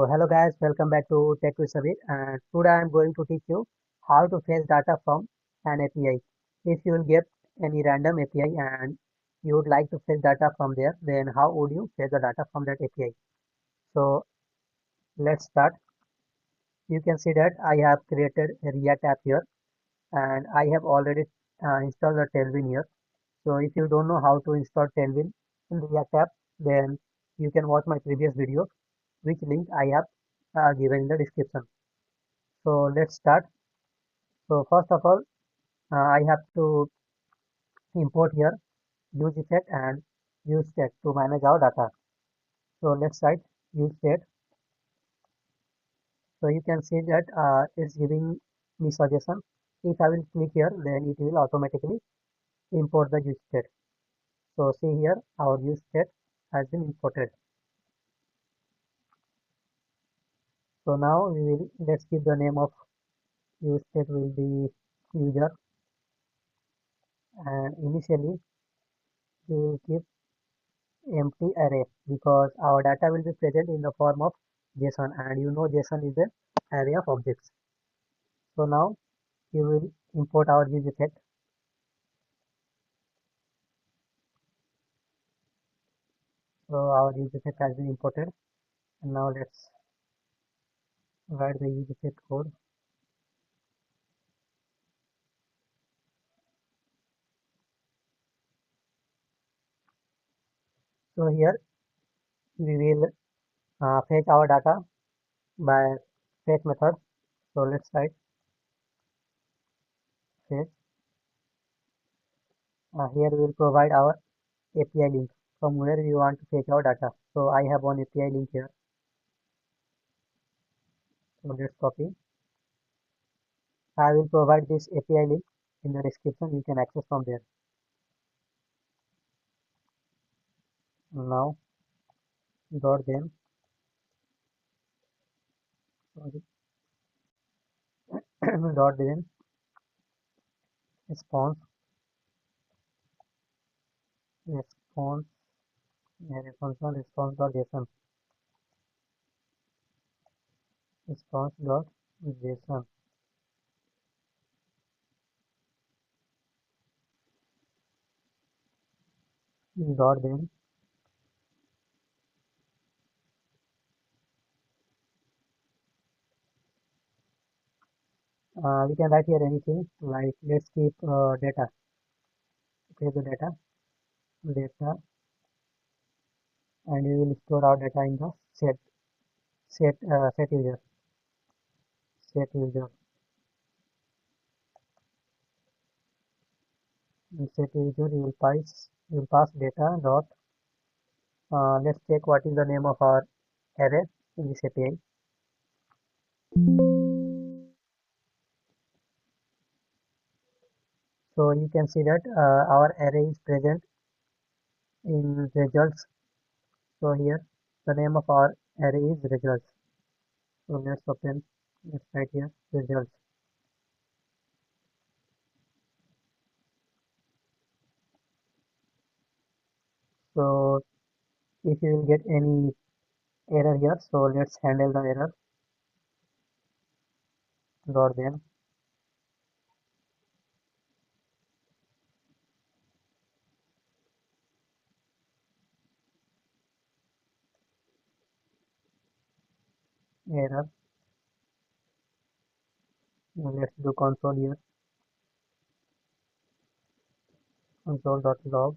Hello guys, welcome back to Tech with Sabir, and today I am going to teach you how to fetch data from an API. If you will get any random API and you would like to fetch data from there, then how would you fetch the data from that API? So let's start. You can see that I have created a React app here and I have already installed the Tailwind here. So if you don't know how to install Tailwind in React app, then you can watch my previous video, which link I have given in the description. So let's start. So first of all, I have to import here useEffect and useState to manage our data. So let's write useState. So you can see that it's giving me suggestion. If I will click here, then it will automatically import the useState. So see here, our useState has been imported. So now let's give the name of useState will be user, and initially we will keep empty array because our data will be present in the form of JSON, and you know JSON is an array of objects. So now you will import our use effect. So our use effect has been imported, and now let's write the use effect code. So here we will fetch our data by fetch method. So let's write fetch. Here we will provide our API link from where we want to fetch our data. So I have one API link here. So let's copy. I will provide this API link in the description. You can access from there. Now dot then sorry dot then response response response dot json response dot json dot then we can write here anything like let's keep data. Okay, the data, and we will store our data in the set user set user in set user you will pass data dot let's check what is the name of our array in this API. So you can see that our array is present in results. So here the name of our array is results. So let's write here results. So if you will get any error here, so let's handle the error dot then error. Now let's do console here, console dot log,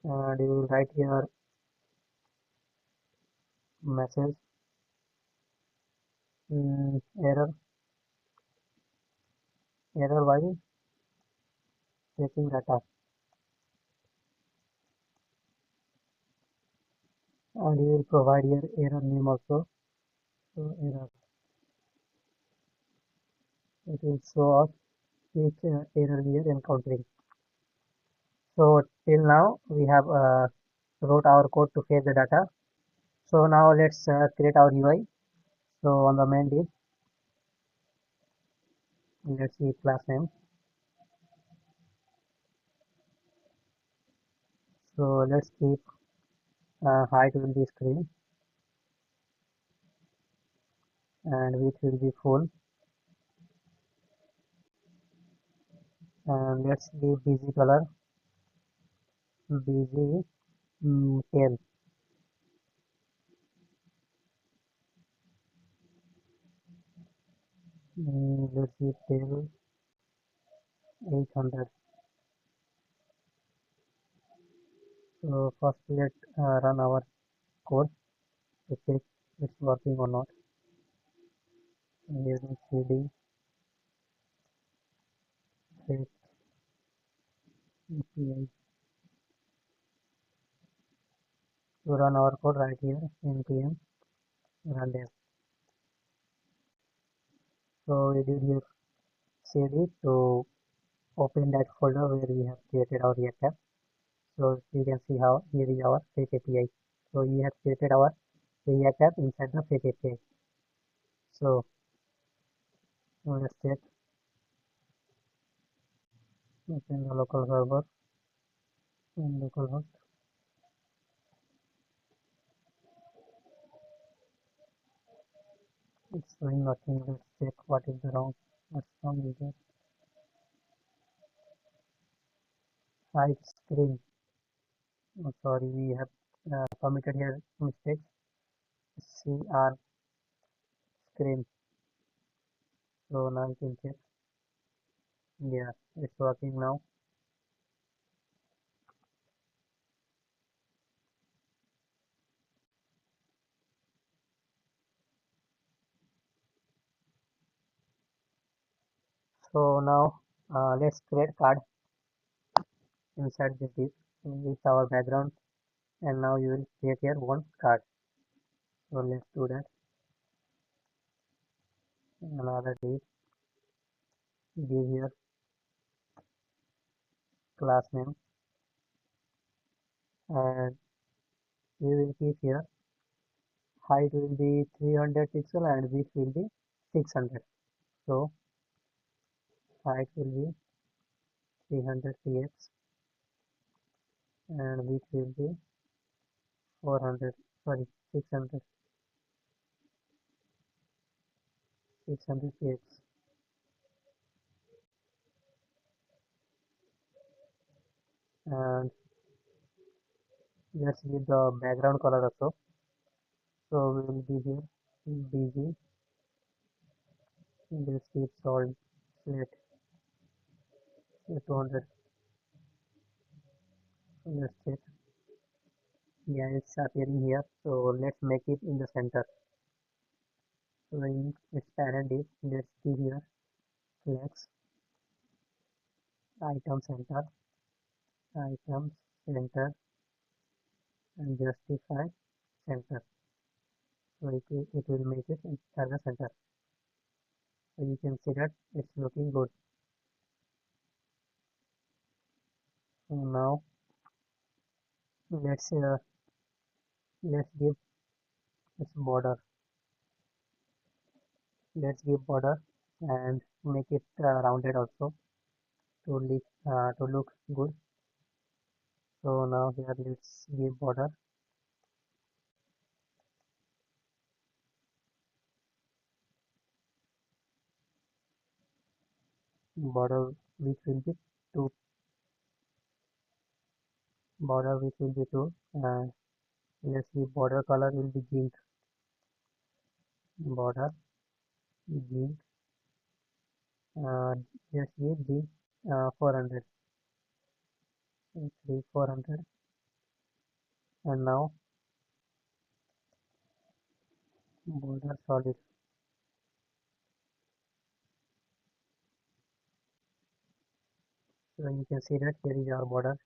and you will write here message error while fetching data, and you will provide here error name also. So error, it will show us which error we are encountering. So till now we have wrote our code to fetch the data. So now let's create our UI. So on the main div, let's see class name. So let's keep height will be screen. and width will be full, and let's give busy color, busy tail. Let's give tail 800. So first let's run our code to check it's working or not. Using cd fetch API to run our code right here npm run them. So we did here cd to open that folder where we have created our React app. So you can see how here is our fake API. So we have created our React app inside the fake API. So let's check, open the local server and localhost. It's doing nothing. Let's check what is the wrong. What's wrong with it? Hide screen. Oh, sorry, we have committed here mistakes. CR screen. So now you can check. Yeah, it's working now. So now let's create card inside this div with our background, and now you will create your one card. So let's do that. Another div, give here class name, and we will keep here height will be 300 pixel and width will be 600. So height will be 300 px and width will be 400, sorry, 600, 600 px. And let's give the background color also. So we will give here bg, let's keep solid slate 200. Let's check. Yeah, it's appearing here. So let's make it in the center. So in its parent is, let's give here flex item center, items center, and justify center. So it will make it inside the center. So you can see that it's looking good. So now let's uh, let's give its border. Let's give border and make it rounded also to look good. So now here let's give border which will be two, border which will be two, and let's give border color will be gink, border gink, uh, just give gink 400, 400, and now border solid. So you can see that here is our border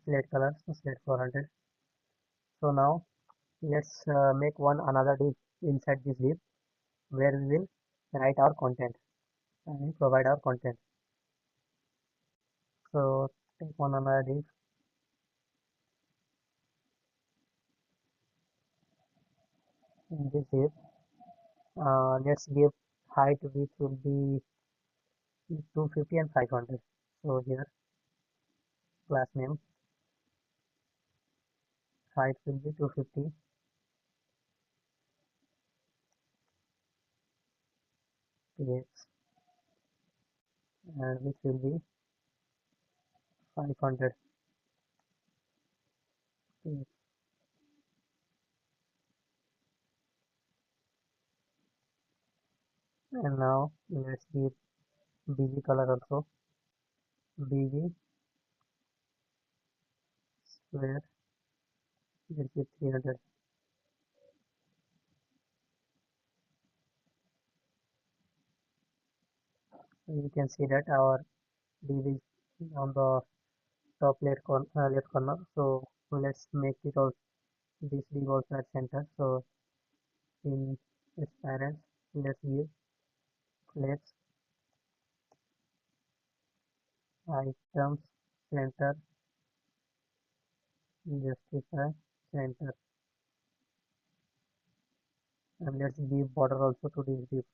slate color, so slate 400. So now let's make one another div inside this div where we will write our content and provide our content. So take one another div in this div. Let's give height which will be 250 and 500. So here class name height will be 250 px, and which will be 500 px. And now let's give bg color also. Bg square, let's give 300. So you can see that our div is on the top left corner. So let's make it all this div also at center. So in its parents, let's give flex items center, justify center, and let's give border also to this div.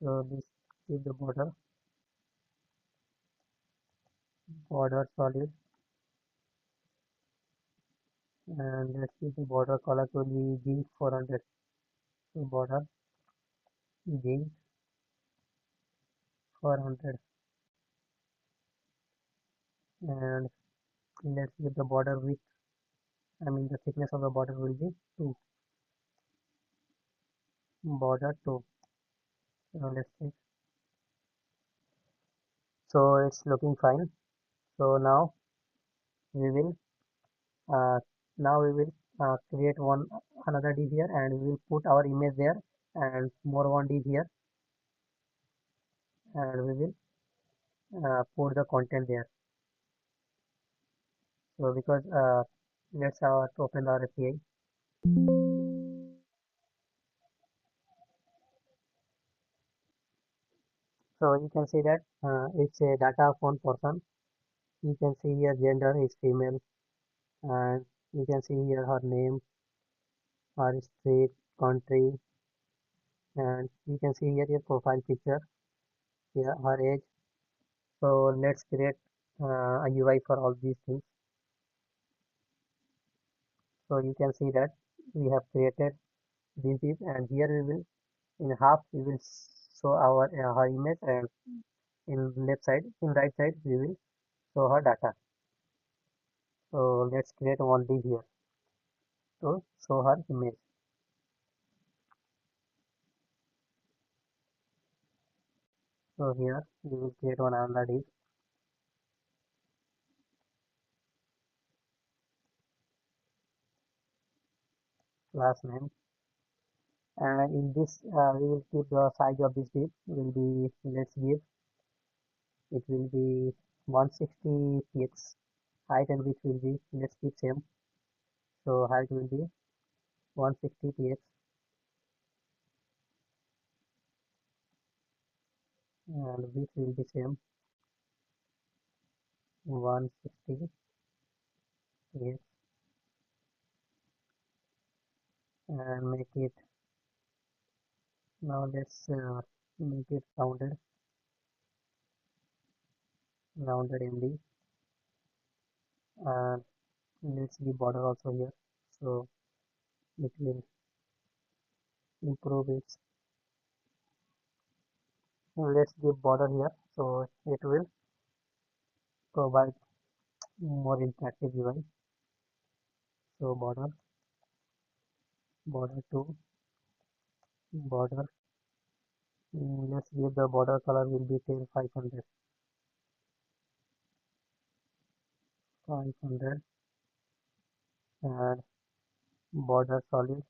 So this give the border solid, and let's give the border color to be G 400. So border G 400, and let's give the border width. I mean the thickness of the border will be 2. Border 2. So let's see. So it's looking fine. So we will uh, now we will create one another div here, and we will put our image there, and more one div here, and we will put the content there. So because let's open our API. So you can see that it's a data of one person. You can see here gender is female, and you can see here her name, her street, country, and you can see here your profile picture, here her age. So let's create a UI for all these things. So you can see that we have created this is, and here we will in half we will show our her image, and in left side, in right side we will show her data. So let's create one div here to show her image. So here we will create one another div, class name, and in this we will keep the size of this div will be, let's give it will be 160 px. Height and width will be, let's keep same. So height will be 160 px, and width will be same 160 px, and make it, now let's make it rounded MD, and let's give border also here, so it will improve its. Let's give border here, so it will provide more interactive UI. So border 2, border, let's give the border color will be till 500, and border solid,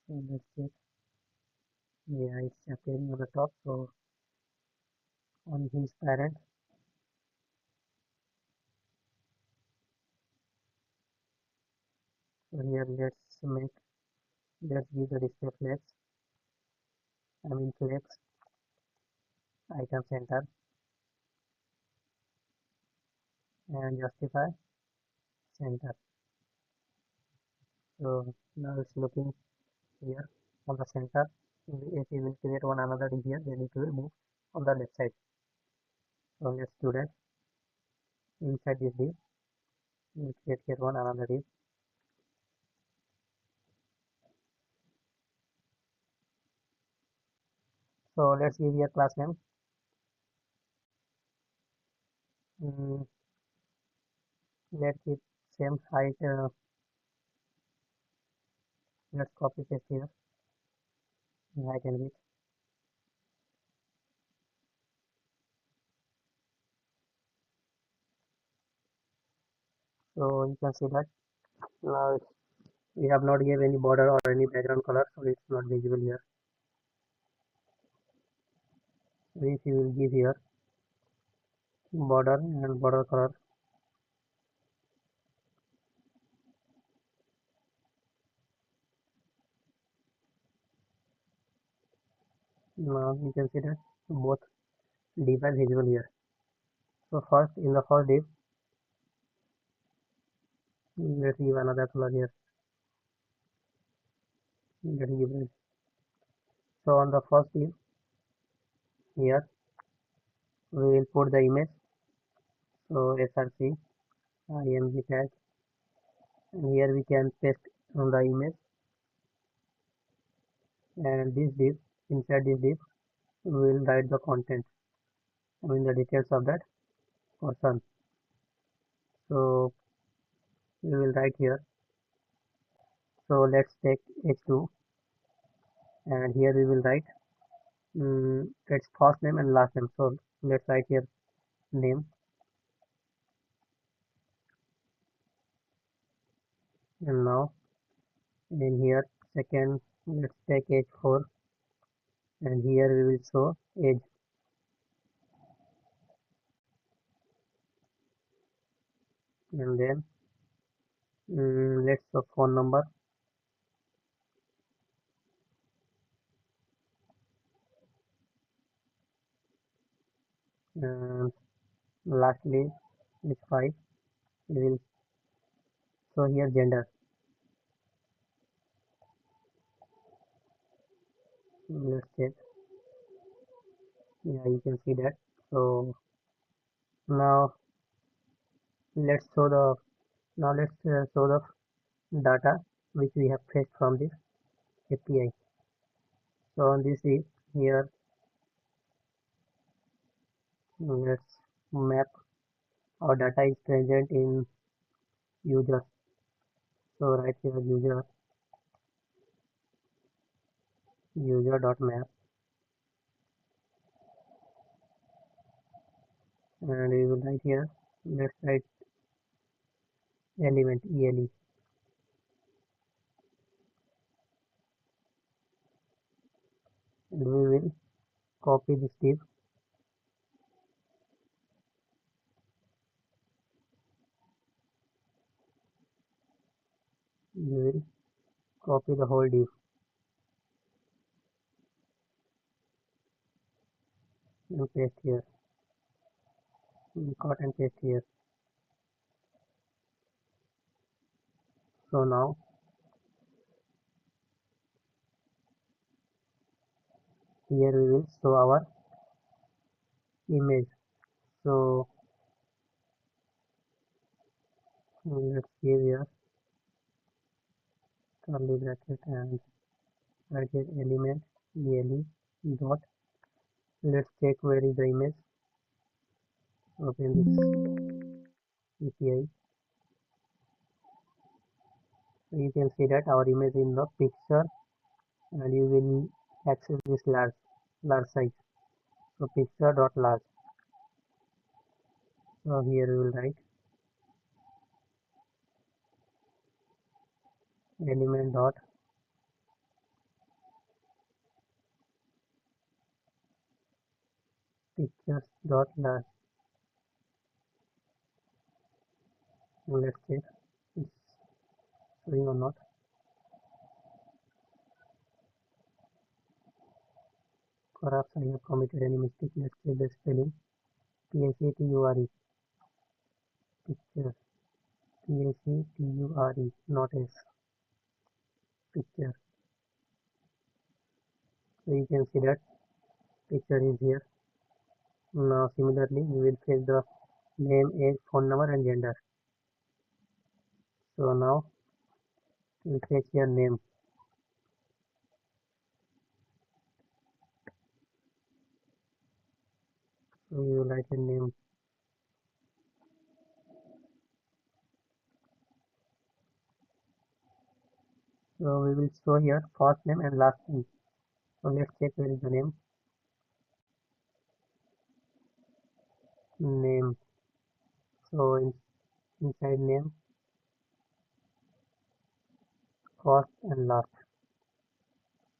so let's check. Yeah, it's appearing on the top. So on his parent, so here let's give the display flex, I mean flex item center, and justify center. So now it's looking here on the center. If you will create one another div here, then it will move on the left side. So let's do that inside this div. Let's get here one another div. So let's give here class name. Mm, let's give same height. Let's copy paste here. Height and width. So you can see that now we have not given any border or any background color, so it's not visible here. So if you will give here border and border color, now you can see that both div are visible here. So first in the first div, let's give another color here. Let's give red. So on the first div here we will put the image. So src img tag, and here we can paste on the image, and this div, inside this div we will write the content, I mean the details of that person. So we will write here. So let's take h2, and here we will write its first name and last name. So let's write here name, and now in here second let's take h4, and here we will show age, and then let's show phone number, and lastly h5 we will show here gender. Let's check. Yeah, you can see that. So now let's show the show the data which we have fetched from this API. So on this is here, let's map our data is present in user. So right here user.map, and we will write here, let's write element ele, and we will copy this div. We will copy the whole div and paste here, and cut and paste here. So now here we will show our image. So let's give here curly bracket and right here element ele dot. Let's check where is the image. Open this API. So you can see that our image in the picture, and you will access this large size. So picture dot large. So here we will write element dot pictures dot large. Let's check it's showing or not. Perhaps I have committed any mistake. Let's check the spelling. PACTURE, picture. PACTURE, not S. Picture. So you can see that picture is here. Now similarly we will fetch the name, age, phone number and gender. So now we fetch your name. So you write your name. So we will show here first name and last name. So let's check where is the name. Name. So inside name, first and last.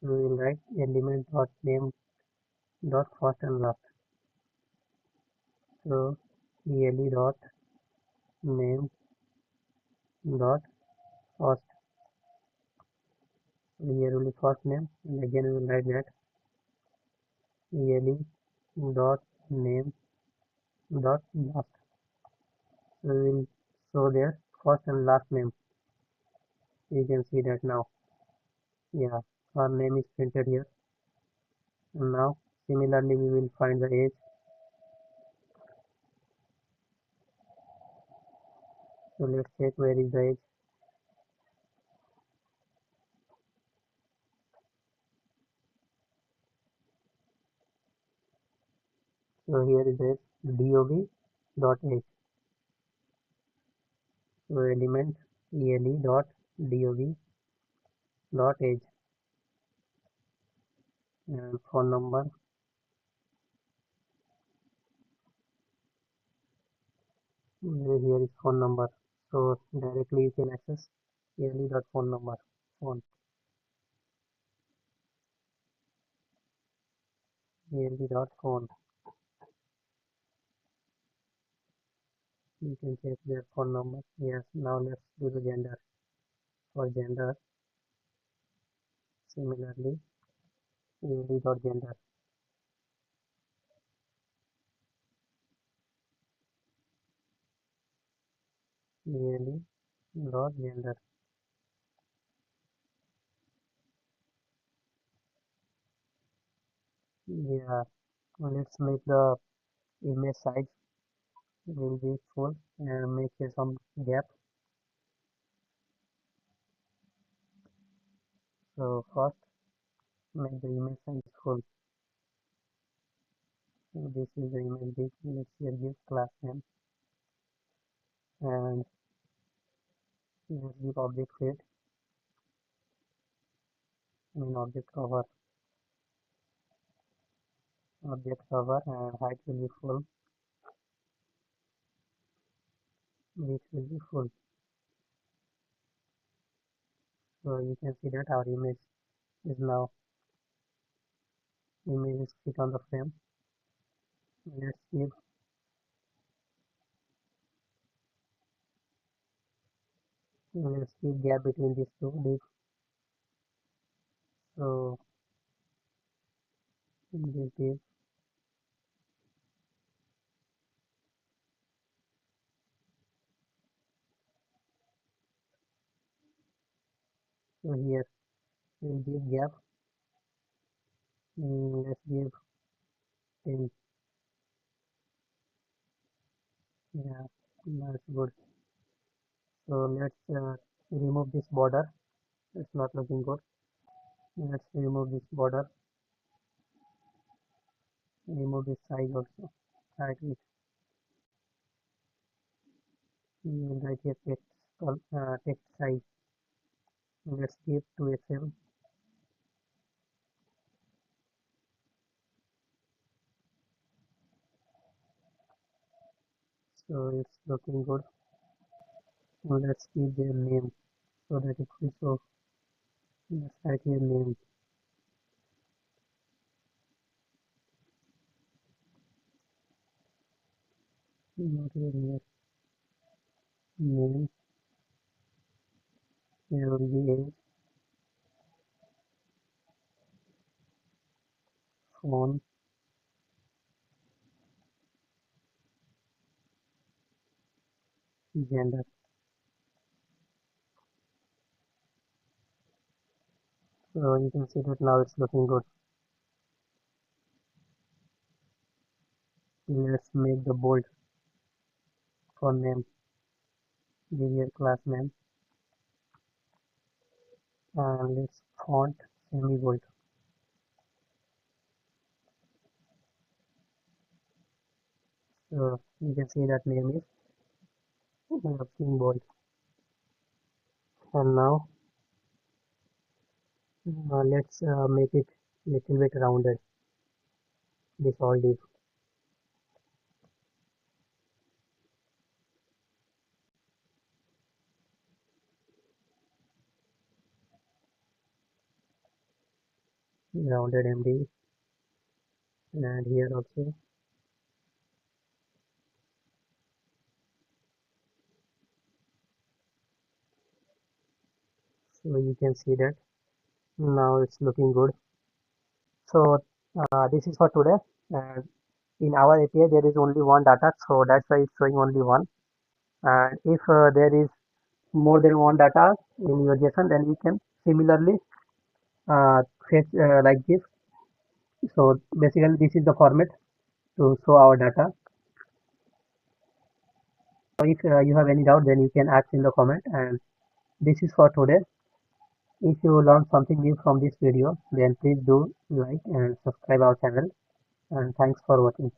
We will write element dot name dot first and last. So ele dot name dot first. So here will be first name, and again we will write that ele dot name dot last. So we will show there first and last name. You can see that now. Yeah, our name is printed here. And now similarly we will find the age. So let's check where is the age. So here is the dob dot age. So element ele dot dob dot age, and phone number. Here is phone number. So directly you can access ele dot phone number. Phone ele dot phone. You can check their phone number. Yes. Now let's do the gender. For gender, similarly ele dot gender. Ele dot gender. Yeah. Let's make the image size will be full and make here some gap. So first make the image size full. So this is the image big. Let's here give class name, and let's give object height, object cover, and height will be full, width will be full. So you can see that our image is now fit on the frame. Let's give gap between these two dips. So in this dip, so here we'll give gap. Let's give 10. Yeah, that's good. So let's remove this border. It's not looking good. Let's remove this border. Remove this size also. Right, it right here text size. Let's give 2 XL. So it's looking good. Let's give their name so that it will show. Let's write here name. Not here, name. Here will be age, phone, gender. So you can see that now it's looking good. Let's make the bold for name. Give here class name. and let's font semi bold. So you can see that name is semi bold. And now let's make it little bit rounded. This all div rounded MD, and here also. So you can see that now it's looking good. So this is for today. And in our API there is only one data, so that's why it's showing only one. And if there is more than one data in your JSON, then you can similarly fetch like this. So basically this is the format to show our data. So if you have any doubt, then you can ask in the comment. And this is for today. If you learned something new from this video, then please do like and subscribe our channel. And thanks for watching.